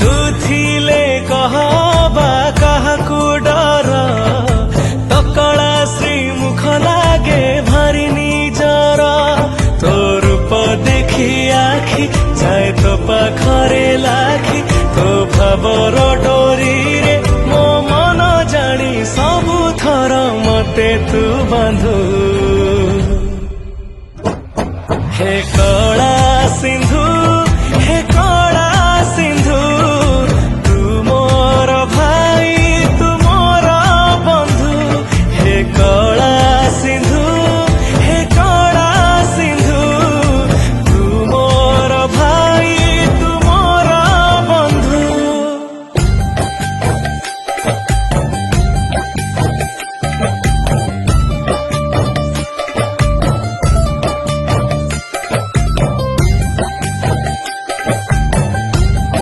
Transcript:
तू थिले कहबा काहाकू डर तो कला श्री मुख लागे भारी निजर तो रूप देखी आखि जाए तो पाखरे लाखि तो भावर डोरी रे मो मन जानी सबु थर मते तू बांधु